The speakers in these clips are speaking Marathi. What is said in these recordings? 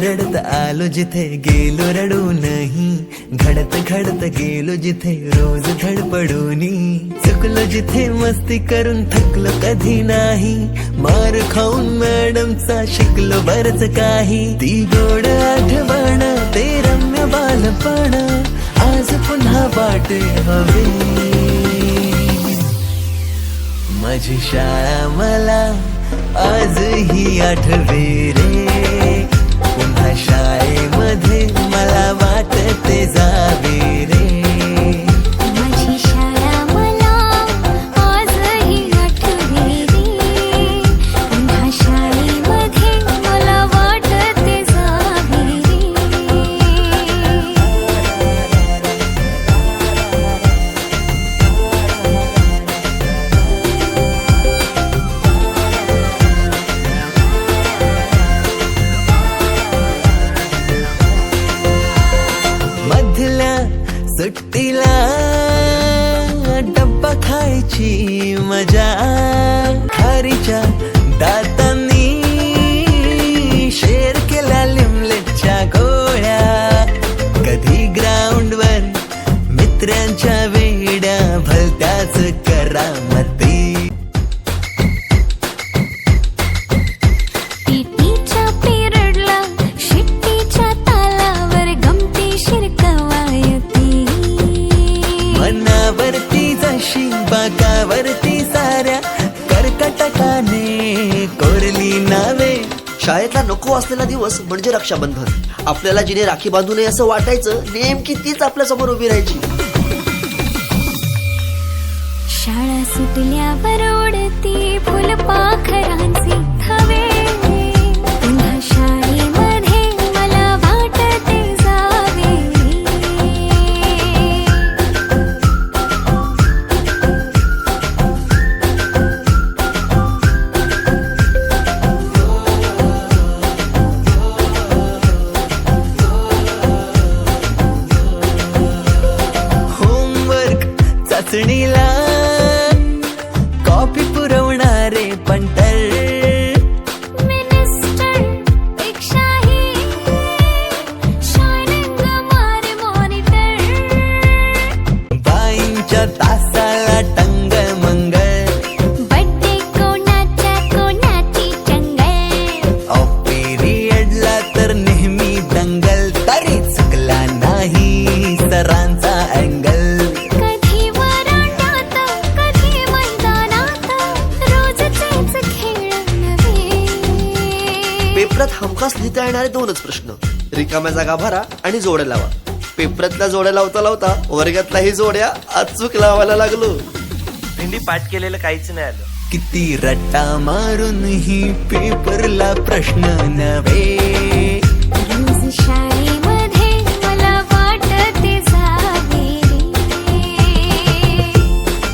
रडत आलो जिथे गेलो रडू नाही, घडत घडत गेलो जिथे रोज धडपडूनी, चुकलो जिथे मस्ती करून थकलो कधी नाही, मार खाऊन मॅडमचा शिकलो बरच काही, ती गोड आठवण ते रम्य बालपण आज पुन्हा वाटे हवे, माझी शाळा मला आजही आठवे रे, पुन्हा शाळेमध्ये मला वाटते जावे रे, माझी शाळा मला आजही आठवे रे, पुन्हा शाळेमध्ये मला वाटते जावे रे. मधल्या सुट्टीला डब्बा खायची मजा, खारीच्या दातांनी शेअर केल्या लिमलेटच्या गोळ्या, कधी ग्राउंडवर मित्रांच्या वेड्या भलत्याच करामती, पीटीच्या पिरियडला शिट्टीच्या तालावर गमतीशीर कवायती, मनावरती जशी बागावरती साऱ्या कर्कटकाने कोरली नावे, शाळेतला नको असलेला दिवस म्हणजे रक्षाबंधन. आपल्याला जिने राखी बांधू नये असं वाटायचं, नेमकी तीच आपल्या समोर उभी राहायची. शाळा सुटल्यावर उडती फुलपाखरांचे थवे, पुन्हा शाळेमध्ये मला वाटते जावे होमवर्क चाचणीला कॉपी पुरवणारे पंटर, मिनिस्टर पेक्षाही शायनिंग मारे मॉनिटर, बाईंच्या तासाला टंग मंगळ, बड्डे कोणाच्या कोणाची चंगल, ऑफ पिरियडला तर नेहमी दंगल, तरी चुकला नाही सरांचा अँगल, कधी वरांड्यात कधी मैदानात रोजचेच खेळ नव्हे. पेपरात हमखास लिहिता येणारे दोनच प्रश्न, रिकाम्या जागा भरा आणि जोड्या लावा. पेपरातल्या जोड्या लावता लावता वर्गातल्याही जोड्या अचूक लावायला लागलो. भेंडी पाठ केलेलं काहीच नाही आलं. किती रट्टा मारून ही पेपरला प्रश्न नव्हे, रोज शाळेमध्ये मला वाटते जावे रे.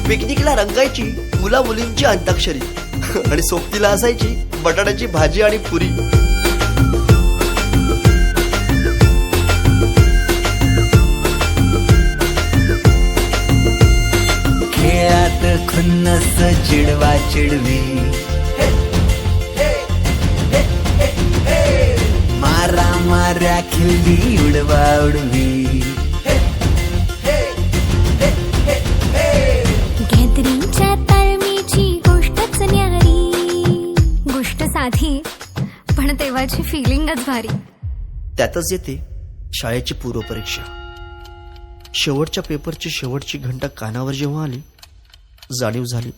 पिकनिकला रंगायची मुला मुलींची अंताक्षरी आणि सोबतीला असायची बटाट्याची भाजी आणि पुरी. खेळात खुन्नस चिडवा चिडवी, मारा माऱ्या खिल्ली उडवा उडवी, गॅदरिंगच्या ताळमीची गोष्टच न्यारी, गोष्ट साधी पण तेव्हाची फिलिंगच भारी. त्यातच येते शाळेची पूर्वपरीक्षा. शेवटच्या पेपरची शेवटची घंटा कानावर जेव्हा आली, जाणीव झाली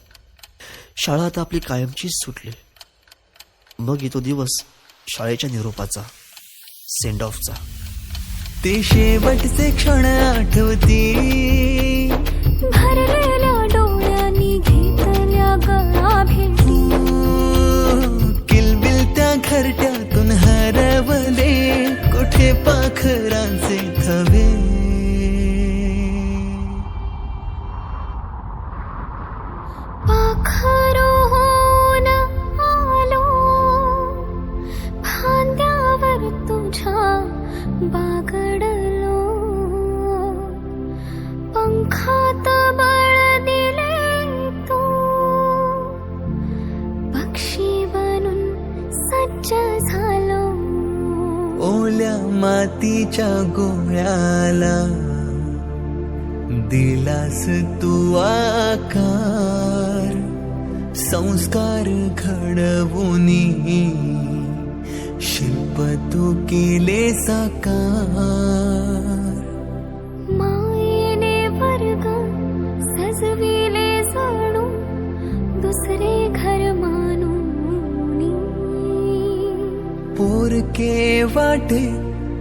शाळा आता आपली कायमचीच सुटली. मग येतो दिवस शाळेच्या निरोपाचा, सेंड ऑफचा. ते शेवटचे क्षण आठवती, भरलेल्या डोळ्यांनी घेतल्या गळा भेटी, किलबिलत्या घरट्यातून हरवले कुठे पाखरांचे थवे, पाखरून आलो फांद्यावर तुझ्या बागडलो, पंख मातीच्या गोळ्याला दिलास तू आकार, संस्कार घडवुनी शिल्प तू केले साकार. मायेने वर्ग सजविले जणू दुसरे घर मानूनी. पोरके वाटे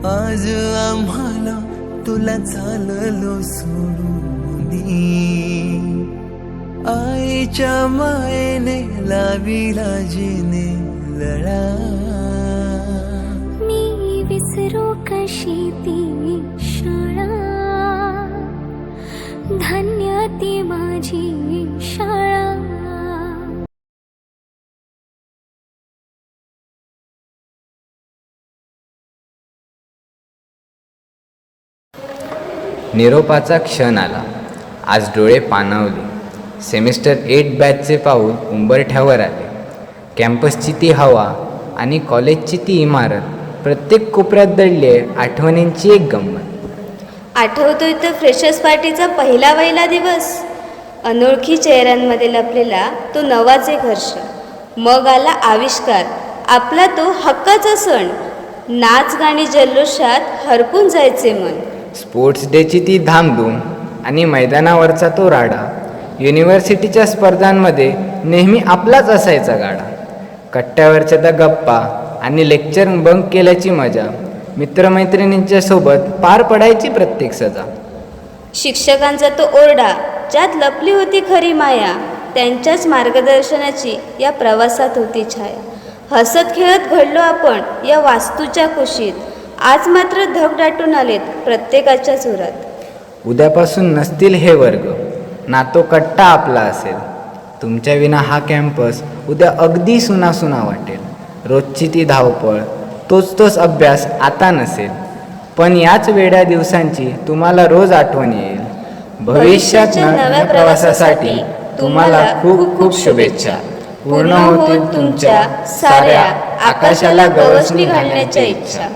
आज आम्हाला तुला चाललो सोडूनी. आईच्या मायेने लाविला जिने लळा. मी विसरू कशी ती शाळा, धन्य ती माझी शाळा. निरोपाचा क्षण आला. आज डोळे पाणावले. सेमिस्टर 8 बॅचचे पाऊल उंबरठ्यावर आले. कॅम्पसची ती हवा आणि कॉलेजची ती इमारत, प्रत्येक कोपऱ्यात दडली आहे आठवणींची एक गंमत. आठवतोय तो फ्रेशर्स पार्टीचा पहिला दिवस, अनोळखी चेहऱ्यांमध्ये लपलेला तो नवाच एक हर्ष. मग आला आविष्कार, आपला तो हक्काचा सण. नाच गाणी जल्लोषात हरपून जायचे मन. स्पोर्ट्स डेची ती धामधूम आणि मैदानावरचा तो राडा. युनिव्हर्सिटीच्या स्पर्धांमध्ये नेहमी आपलाच असायचा गाडा. कट्ट्यावरच्या त्या गप्पा आणि लेक्चर बंक केल्याची मजा, मित्रमैत्रिणींच्या सोबत पार पडायची प्रत्येक सजा. शिक्षकांचा तो ओरडा, ज्यात लपली होती खरी माया. त्यांच्याच मार्गदर्शनाची या प्रवासात होती छाया. हसत खेळत घडलो आपण या वास्तूच्या कुशीत. आज मात्र धग दाटून आलेत प्रत्येकाच्या सुरात. उद्यापासून नसतील हे वर्ग, ना तो कट्टा आपला असेल. तुमच्या विना हा कॅम्पस उद्या अगदी सुनासुना वाटेल. रोजची ती धावपळ, तोच अभ्यास आता नसेल. पण याच वेड्या दिवसांची तुम्हाला रोज आठवण येईल. भविष्याच्या नव्या प्रवासासाठी तुम्हाला खूप खूप शुभेच्छा. पूर्ण होतील तुमच्या साऱ्या आकाशाला गवसणी घालण्याच्या इच्छा.